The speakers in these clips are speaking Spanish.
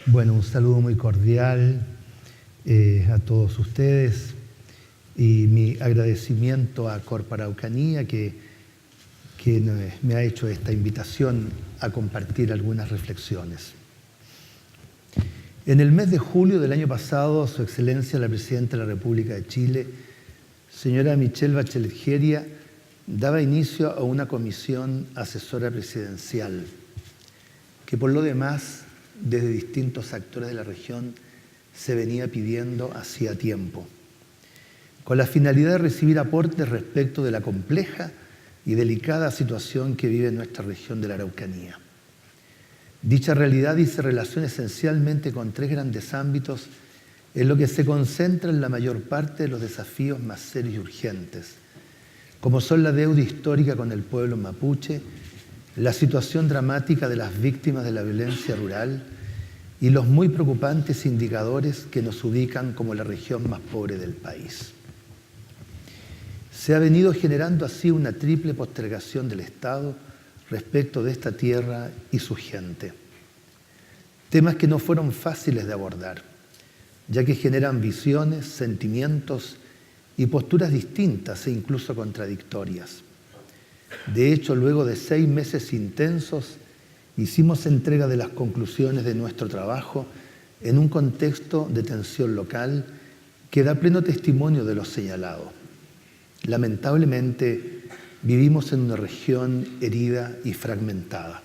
Bueno, un saludo muy cordial a todos ustedes y mi agradecimiento a Corp Araucanía que me ha hecho esta invitación a compartir algunas reflexiones. En el mes de julio del año pasado, Su Excelencia la Presidenta de la República de Chile, señora Michelle Bachelet Jeria, daba inicio a una comisión asesora presidencial que por lo demás, desde distintos actores de la región, se venía pidiendo hacía tiempo, con la finalidad de recibir aportes respecto de la compleja y delicada situación que vive nuestra región de la Araucanía. Dicha realidad se relaciona esencialmente con tres grandes ámbitos en lo que se concentra en la mayor parte de los desafíos más serios y urgentes, como son la deuda histórica con el pueblo mapuche, la situación dramática de las víctimas de la violencia rural y los muy preocupantes indicadores que nos ubican como la región más pobre del país. Se ha venido generando así una triple postergación del Estado respecto de esta tierra y su gente. Temas que no fueron fáciles de abordar, ya que generan visiones, sentimientos y posturas distintas e incluso contradictorias. De hecho, luego de 6 meses intensos, hicimos entrega de las conclusiones de nuestro trabajo en un contexto de tensión local que da pleno testimonio de lo señalado. Lamentablemente, vivimos en una región herida y fragmentada.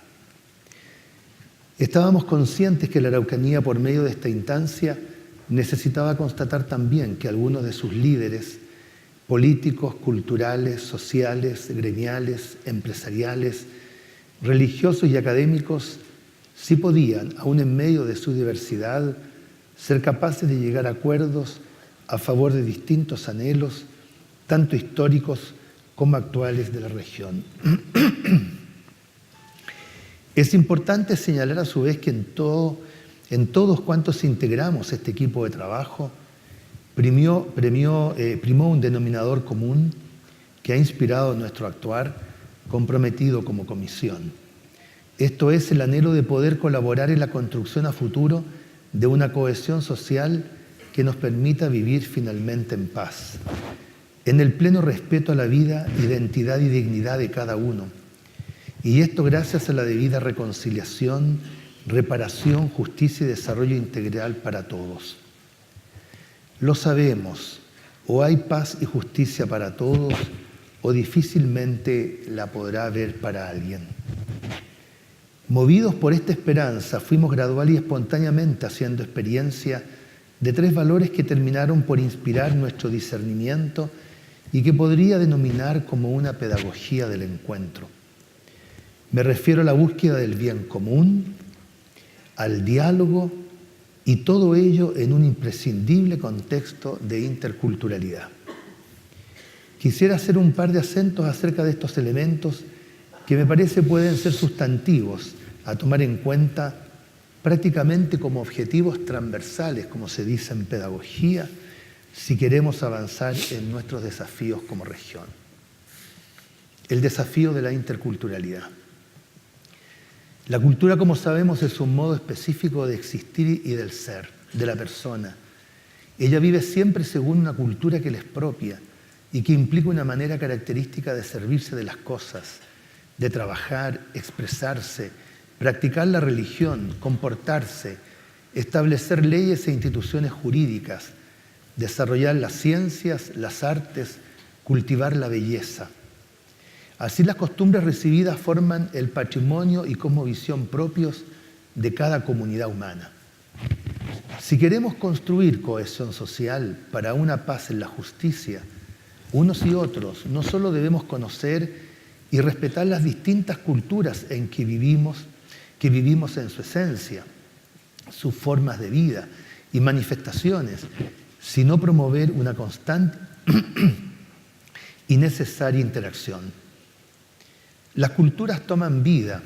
Estábamos conscientes que la Araucanía, por medio de esta instancia, necesitaba constatar también que algunos de sus líderes políticos, culturales, sociales, gremiales, empresariales, religiosos y académicos sí podían, aún en medio de su diversidad, ser capaces de llegar a acuerdos a favor de distintos anhelos, tanto históricos como actuales de la región. Es importante señalar a su vez que en todos cuantos integramos este equipo de trabajo, primó un denominador común que ha inspirado nuestro actuar comprometido como comisión. Esto es el anhelo de poder colaborar en la construcción a futuro de una cohesión social que nos permita vivir finalmente en paz, en el pleno respeto a la vida, identidad y dignidad de cada uno. Y esto gracias a la debida reconciliación, reparación, justicia y desarrollo integral para todos. Lo sabemos, o hay paz y justicia para todos, o difícilmente la podrá haber para alguien. Movidos por esta esperanza, fuimos gradual y espontáneamente haciendo experiencia de 3 valores que terminaron por inspirar nuestro discernimiento y que podría denominar como una pedagogía del encuentro. Me refiero a la búsqueda del bien común, al diálogo y todo ello en un imprescindible contexto de interculturalidad. Quisiera hacer un par de acentos acerca de estos elementos que me parece pueden ser sustantivos a tomar en cuenta prácticamente como objetivos transversales, como se dice en pedagogía, si queremos avanzar en nuestros desafíos como región. El desafío de la interculturalidad. La cultura, como sabemos, es un modo específico de existir y del ser, de la persona. Ella vive siempre según una cultura que le es propia y que implica una manera característica de servirse de las cosas, de trabajar, expresarse, practicar la religión, comportarse, establecer leyes e instituciones jurídicas, desarrollar las ciencias, las artes, cultivar la belleza. Así las costumbres recibidas forman el patrimonio y cosmovisión propios de cada comunidad humana. Si queremos construir cohesión social para una paz en la justicia, unos y otros no solo debemos conocer y respetar las distintas culturas en que vivimos en su esencia, sus formas de vida y manifestaciones, sino promover una constante y necesaria interacción. Las culturas toman vida,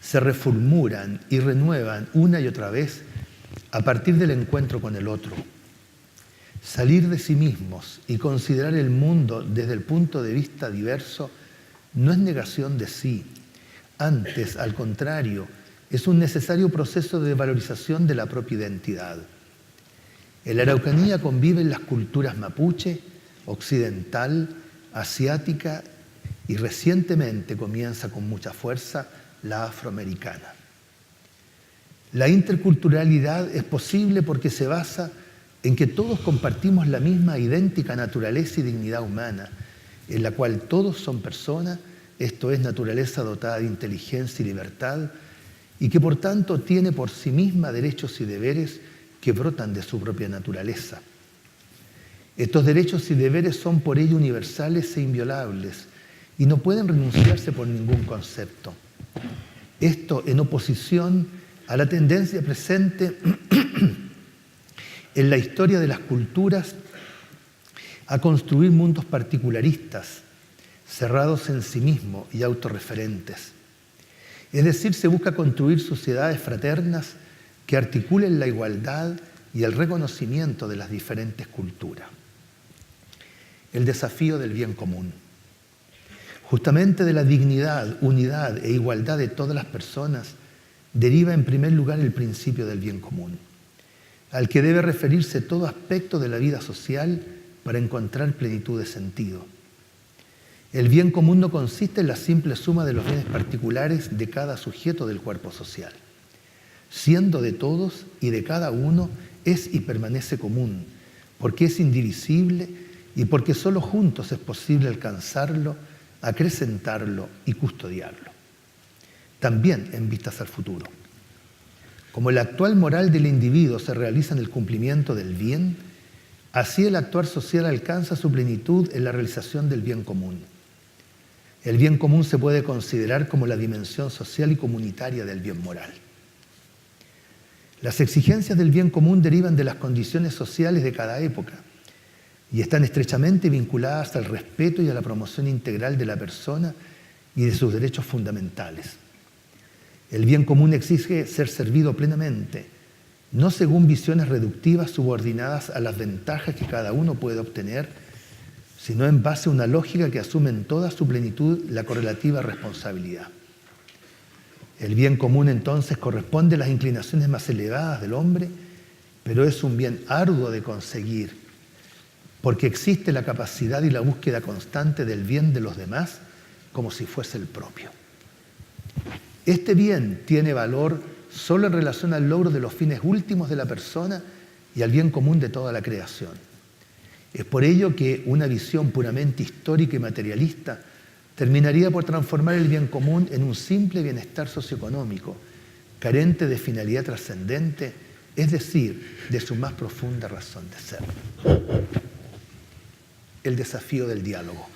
se reformulan y renuevan una y otra vez a partir del encuentro con el otro. Salir de sí mismos y considerar el mundo desde el punto de vista diverso no es negación de sí. Antes, al contrario, es un necesario proceso de valorización de la propia identidad. En la Araucanía conviven las culturas mapuche, occidental, asiática y recientemente comienza con mucha fuerza la afroamericana. La interculturalidad es posible porque se basa en que todos compartimos la misma idéntica naturaleza y dignidad humana, en la cual todos son personas, esto es, naturaleza dotada de inteligencia y libertad, y que por tanto tiene por sí misma derechos y deberes que brotan de su propia naturaleza. Estos derechos y deberes son por ello universales e inviolables y no pueden renunciarse por ningún concepto. Esto en oposición a la tendencia presente en la historia de las culturas a construir mundos particularistas, cerrados en sí mismos y autorreferentes. Es decir, se busca construir sociedades fraternas que articulen la igualdad y el reconocimiento de las diferentes culturas. El desafío del bien común. Justamente de la dignidad, unidad e igualdad de todas las personas deriva en primer lugar el principio del bien común, al que debe referirse todo aspecto de la vida social para encontrar plenitud de sentido. El bien común no consiste en la simple suma de los bienes particulares de cada sujeto del cuerpo social. Siendo de todos y de cada uno, es y permanece común, porque es indivisible y porque solo juntos es posible alcanzarlo, acrecentarlo y custodiarlo. También en vistas al futuro. Como el actual moral del individuo se realiza en el cumplimiento del bien, así el actuar social alcanza su plenitud en la realización del bien común. El bien común se puede considerar como la dimensión social y comunitaria del bien moral. Las exigencias del bien común derivan de las condiciones sociales de cada época y están estrechamente vinculadas al respeto y a la promoción integral de la persona y de sus derechos fundamentales. El bien común exige ser servido plenamente, no según visiones reductivas subordinadas a las ventajas que cada uno puede obtener, sino en base a una lógica que asume en toda su plenitud la correlativa responsabilidad. El bien común entonces corresponde a las inclinaciones más elevadas del hombre, pero es un bien arduo de conseguir, porque existe la capacidad y la búsqueda constante del bien de los demás como si fuese el propio. Este bien tiene valor solo en relación al logro de los fines últimos de la persona y al bien común de toda la creación. Es por ello que una visión puramente histórica y materialista terminaría por transformar el bien común en un simple bienestar socioeconómico, carente de finalidad trascendente, es decir, de su más profunda razón de ser. El desafío del diálogo.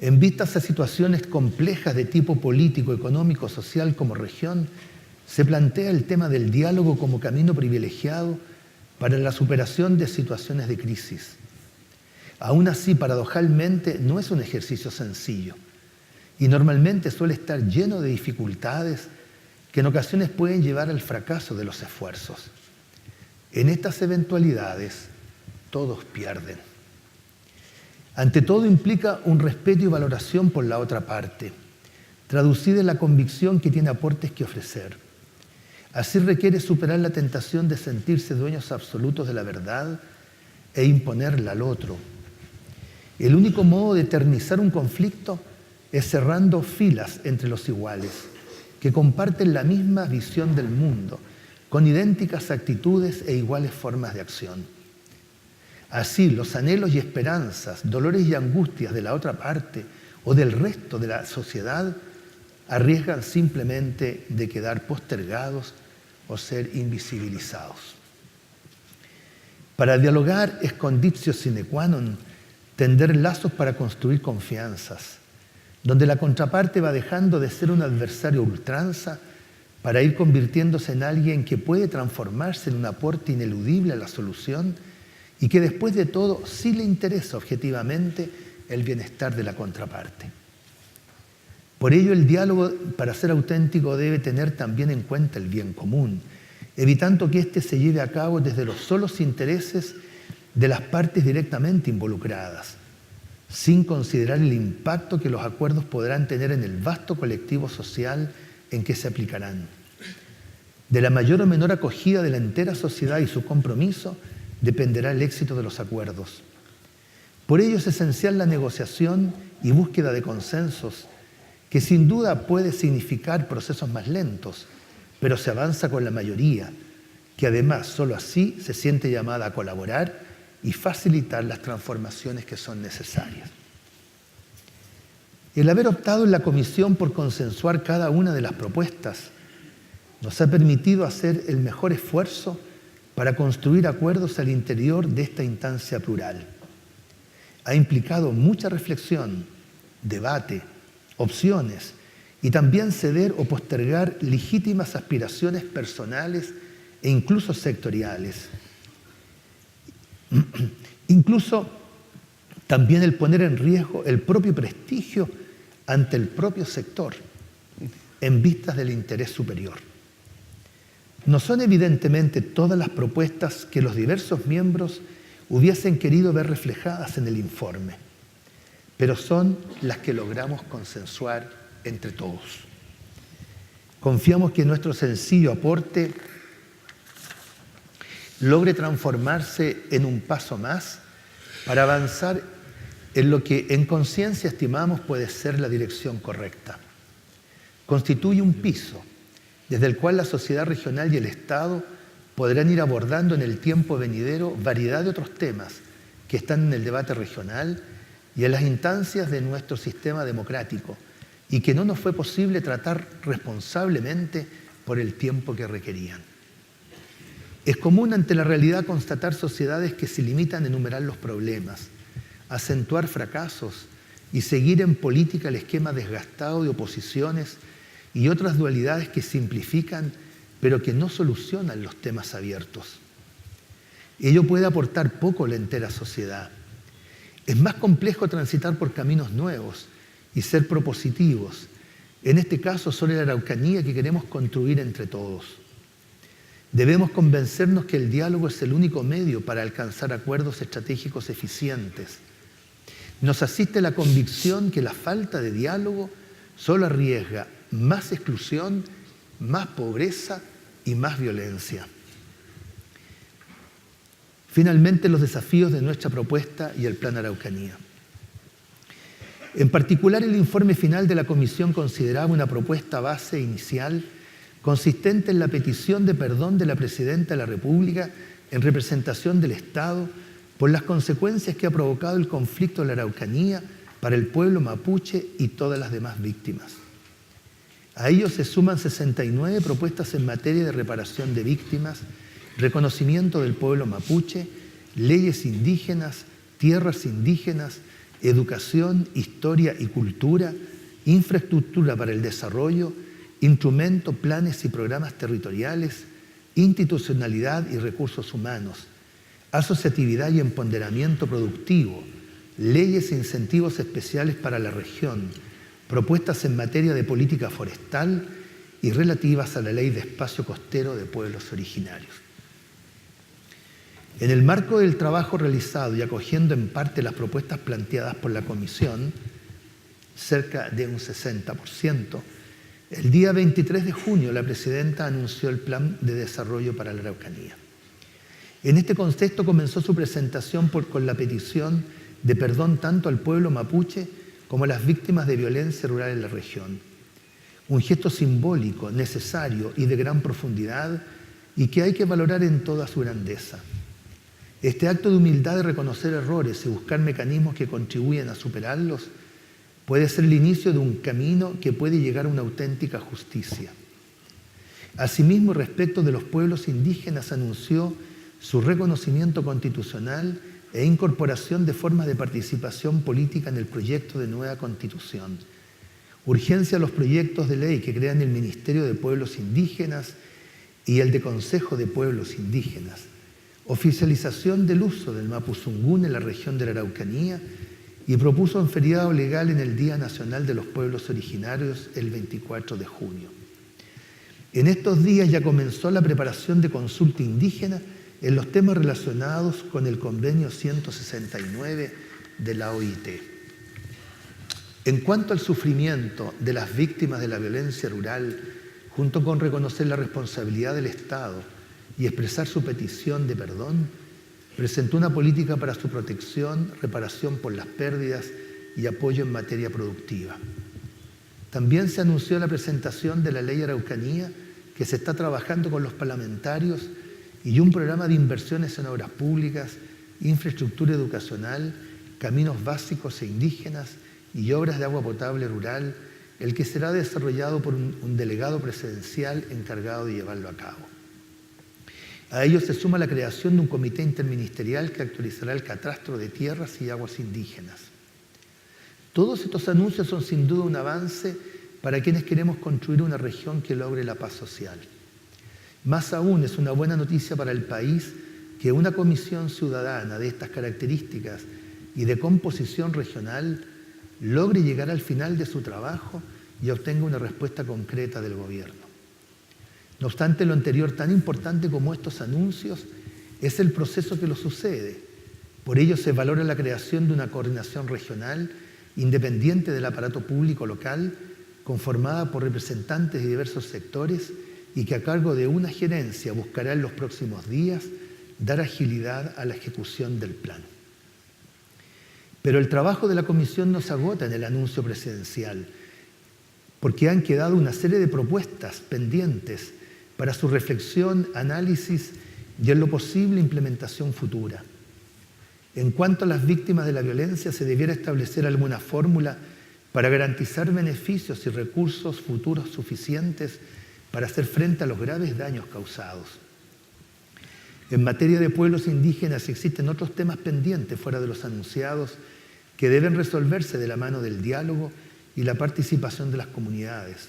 En vistas a situaciones complejas de tipo político, económico, social como región, se plantea el tema del diálogo como camino privilegiado para la superación de situaciones de crisis. Aún así, paradojalmente, no es un ejercicio sencillo y normalmente suele estar lleno de dificultades que en ocasiones pueden llevar al fracaso de los esfuerzos. En estas eventualidades, todos pierden. Ante todo implica un respeto y valoración por la otra parte, traducida en la convicción que tiene aportes que ofrecer. Así requiere superar la tentación de sentirse dueños absolutos de la verdad e imponerla al otro. El único modo de eternizar un conflicto es cerrando filas entre los iguales, que comparten la misma visión del mundo, con idénticas actitudes e iguales formas de acción. Así, los anhelos y esperanzas, dolores y angustias de la otra parte o del resto de la sociedad arriesgan simplemente de quedar postergados o ser invisibilizados. Para dialogar es conditio sine qua non tender lazos para construir confianzas, donde la contraparte va dejando de ser un adversario a ultranza para ir convirtiéndose en alguien que puede transformarse en un aporte ineludible a la solución y que después de todo sí le interesa objetivamente el bienestar de la contraparte. Por ello, el diálogo, para ser auténtico, debe tener también en cuenta el bien común, evitando que éste se lleve a cabo desde los solos intereses de las partes directamente involucradas, sin considerar el impacto que los acuerdos podrán tener en el vasto colectivo social en que se aplicarán. De la mayor o menor acogida de la entera sociedad y su compromiso dependerá el éxito de los acuerdos. Por ello es esencial la negociación y búsqueda de consensos, que sin duda puede significar procesos más lentos, pero se avanza con la mayoría, que además solo así se siente llamada a colaborar y facilitar las transformaciones que son necesarias. El haber optado en la comisión por consensuar cada una de las propuestas nos ha permitido hacer el mejor esfuerzo para construir acuerdos al interior de esta instancia plural. Ha implicado mucha reflexión, debate, opciones y también ceder o postergar legítimas aspiraciones personales e incluso sectoriales. Incluso también el poner en riesgo el propio prestigio ante el propio sector en vistas del interés superior. No son evidentemente todas las propuestas que los diversos miembros hubiesen querido ver reflejadas en el informe, pero son las que logramos consensuar entre todos. Confiamos que nuestro sencillo aporte logre transformarse en un paso más para avanzar en lo que en conciencia estimamos puede ser la dirección correcta. Constituye un piso desde el cual la sociedad regional y el Estado podrán ir abordando en el tiempo venidero variedad de otros temas que están en el debate regional y en las instancias de nuestro sistema democrático y que no nos fue posible tratar responsablemente por el tiempo que requerían. Es común ante la realidad constatar sociedades que se limitan a enumerar los problemas, acentuar fracasos y seguir en política el esquema desgastado de oposiciones y otras dualidades que simplifican pero que no solucionan los temas abiertos. Ello puede aportar poco a la entera sociedad. Es más complejo transitar por caminos nuevos y ser propositivos, en este caso sobre la Araucanía que queremos construir entre todos. Debemos convencernos que el diálogo es el único medio para alcanzar acuerdos estratégicos eficientes. Nos asiste la convicción que la falta de diálogo solo arriesga más exclusión, más pobreza y más violencia. Finalmente, los desafíos de nuestra propuesta y el Plan Araucanía. En particular, el informe final de la Comisión consideraba una propuesta base inicial consistente en la petición de perdón de la Presidenta de la República en representación del Estado por las consecuencias que ha provocado el conflicto de la Araucanía para el pueblo mapuche y todas las demás víctimas. A ello se suman 69 propuestas en materia de reparación de víctimas, reconocimiento del pueblo mapuche, leyes indígenas, tierras indígenas, educación, historia y cultura, infraestructura para el desarrollo, instrumento, planes y programas territoriales, institucionalidad y recursos humanos, asociatividad y empoderamiento productivo, leyes e incentivos especiales para la región, propuestas en materia de política forestal y relativas a la ley de espacio costero de pueblos originarios. En el marco del trabajo realizado y acogiendo en parte las propuestas planteadas por la Comisión, cerca de un 60%, el día 23 de junio la Presidenta anunció el Plan de Desarrollo para la Araucanía. En este contexto comenzó su presentación con la petición de perdón tanto al pueblo mapuche como a las víctimas de violencia rural en la región. Un gesto simbólico, necesario y de gran profundidad y que hay que valorar en toda su grandeza. Este acto de humildad de reconocer errores y buscar mecanismos que contribuyen a superarlos puede ser el inicio de un camino que puede llegar a una auténtica justicia. Asimismo, respecto de los pueblos indígenas, anunció su reconocimiento constitucional e incorporación de formas de participación política en el proyecto de nueva Constitución. Urgencia a los proyectos de ley que crean el Ministerio de Pueblos Indígenas y el de Consejo de Pueblos Indígenas. Oficialización del uso del mapuzungún en la región de la Araucanía y propuso un feriado legal en el Día Nacional de los Pueblos Originarios el 24 de junio. En estos días ya comenzó la preparación de consulta indígena en los temas relacionados con el convenio 169 de la OIT. En cuanto al sufrimiento de las víctimas de la violencia rural junto con reconocer la responsabilidad del Estado y expresar su petición de perdón, presentó una política para su protección, reparación por las pérdidas y apoyo en materia productiva. También se anunció la presentación de la Ley Araucanía, que se está trabajando con los parlamentarios, y un programa de inversiones en obras públicas, infraestructura educacional, caminos básicos e indígenas y obras de agua potable rural, el que será desarrollado por un delegado presidencial encargado de llevarlo a cabo. A ello se suma la creación de un comité interministerial que actualizará el catastro de tierras y aguas indígenas. Todos estos anuncios son sin duda un avance para quienes queremos construir una región que logre la paz social. Más aún, es una buena noticia para el país que una comisión ciudadana de estas características y de composición regional logre llegar al final de su trabajo y obtenga una respuesta concreta del gobierno. No obstante, lo anterior, tan importante como estos anuncios, es el proceso que lo sucede. Por ello se valora la creación de una coordinación regional independiente del aparato público local, conformada por representantes de diversos sectores y que a cargo de una gerencia buscará en los próximos días dar agilidad a la ejecución del plan. Pero el trabajo de la comisión no se agota en el anuncio presidencial, porque han quedado una serie de propuestas pendientes para su reflexión, análisis y en lo posible implementación futura. En cuanto a las víctimas de la violencia, se debiera establecer alguna fórmula para garantizar beneficios y recursos futuros suficientes para hacer frente a los graves daños causados. En materia de pueblos indígenas existen otros temas pendientes fuera de los anunciados que deben resolverse de la mano del diálogo y la participación de las comunidades.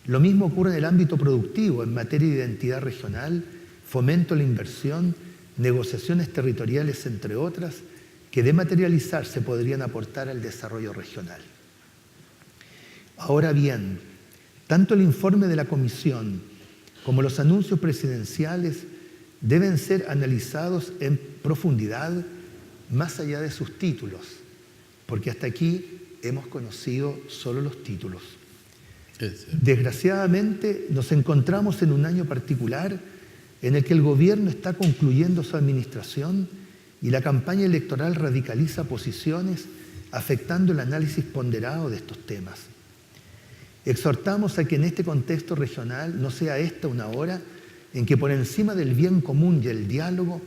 Lo mismo ocurre en el ámbito productivo, en materia de identidad regional, fomento a la inversión, negociaciones territoriales, entre otras, que de materializarse podrían aportar al desarrollo regional. Ahora bien, tanto el informe de la Comisión como los anuncios presidenciales deben ser analizados en profundidad más allá de sus títulos, porque hasta aquí hemos conocido solo los títulos. Desgraciadamente, nos encontramos en un año particular en el que el gobierno está concluyendo su administración y la campaña electoral radicaliza posiciones afectando el análisis ponderado de estos temas. Exhortamos a que en este contexto regional no sea esta una hora en que por encima del bien común y el diálogo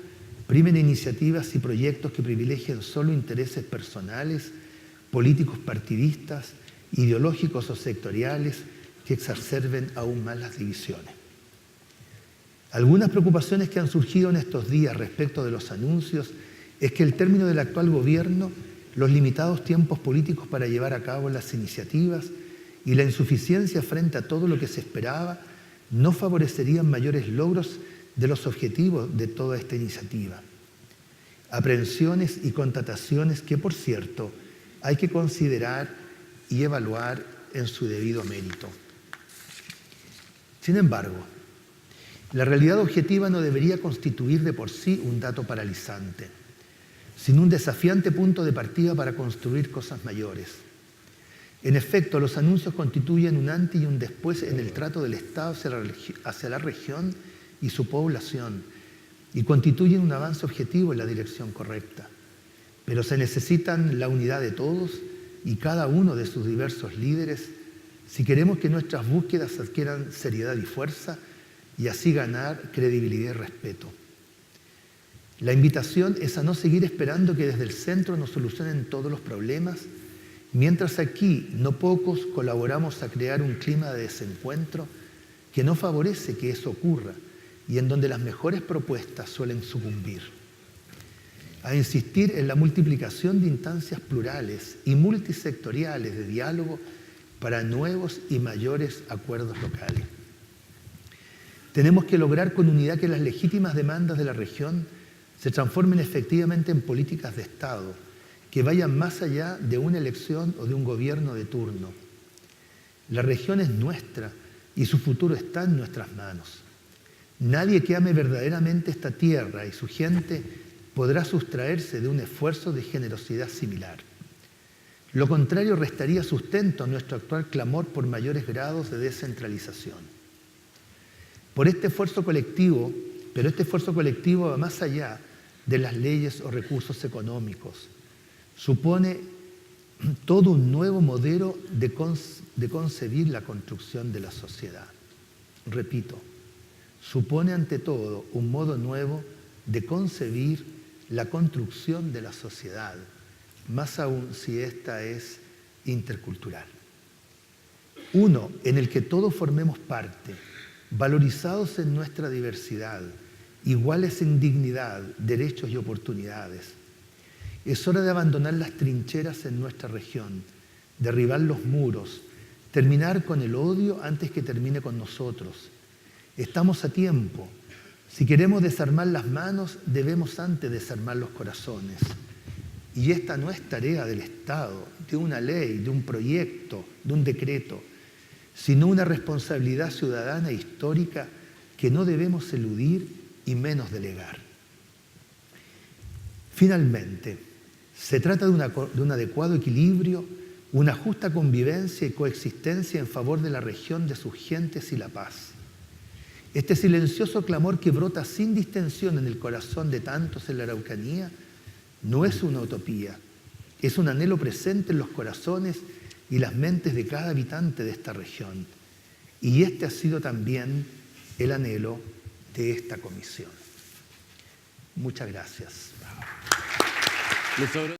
primen iniciativas y proyectos que privilegien solo intereses personales, políticos partidistas, ideológicos o sectoriales que exacerben aún más las divisiones. Algunas preocupaciones que han surgido en estos días respecto de los anuncios es que el término del actual gobierno, los limitados tiempos políticos para llevar a cabo las iniciativas y la insuficiencia frente a todo lo que se esperaba no favorecerían mayores logros de los objetivos de toda esta iniciativa. Aprehensiones y constataciones que, por cierto, hay que considerar y evaluar en su debido mérito. Sin embargo, la realidad objetiva no debería constituir de por sí un dato paralizante, sino un desafiante punto de partida para construir cosas mayores. En efecto, los anuncios constituyen un antes y un después en el trato del Estado hacia la región y su población, y constituyen un avance objetivo en la dirección correcta. Pero se necesitan la unidad de todos y cada uno de sus diversos líderes si queremos que nuestras búsquedas adquieran seriedad y fuerza y así ganar credibilidad y respeto. La invitación es a no seguir esperando que desde el centro nos solucionen todos los problemas, mientras aquí no pocos colaboramos a crear un clima de desencuentro que no favorece que eso ocurra y en donde las mejores propuestas suelen sucumbir. A insistir en la multiplicación de instancias plurales y multisectoriales de diálogo para nuevos y mayores acuerdos locales. Tenemos que lograr con unidad que las legítimas demandas de la región se transformen efectivamente en políticas de Estado que vayan más allá de una elección o de un gobierno de turno. La región es nuestra y su futuro está en nuestras manos. Nadie que ame verdaderamente esta tierra y su gente podrá sustraerse de un esfuerzo de generosidad similar. Lo contrario restaría sustento a nuestro actual clamor por mayores grados de descentralización. por este esfuerzo colectivo, pero este esfuerzo colectivo va más allá de las leyes o recursos económicos. Supone todo un nuevo modelo de concebir la construcción de la sociedad. Repito, supone ante todo un modo nuevo de concebir la construcción de la sociedad, más aún si esta es intercultural. Uno en el que todos formemos parte, valorizados en nuestra diversidad, iguales en dignidad, derechos y oportunidades. Es hora de abandonar las trincheras en nuestra región, derribar los muros, terminar con el odio antes que termine con nosotros. Estamos a tiempo. Si queremos desarmar las manos, debemos antes desarmar los corazones. Y esta no es tarea del Estado, de una ley, de un proyecto, de un decreto, sino una responsabilidad ciudadana e histórica que no debemos eludir y menos delegar. Finalmente, se trata de un adecuado equilibrio, una justa convivencia y coexistencia en favor de la región, de sus gentes y la paz. Este silencioso clamor que brota sin distensión en el corazón de tantos en la Araucanía no es una utopía, es un anhelo presente en los corazones y las mentes de cada habitante de esta región. Y este ha sido también el anhelo de esta comisión. Muchas gracias.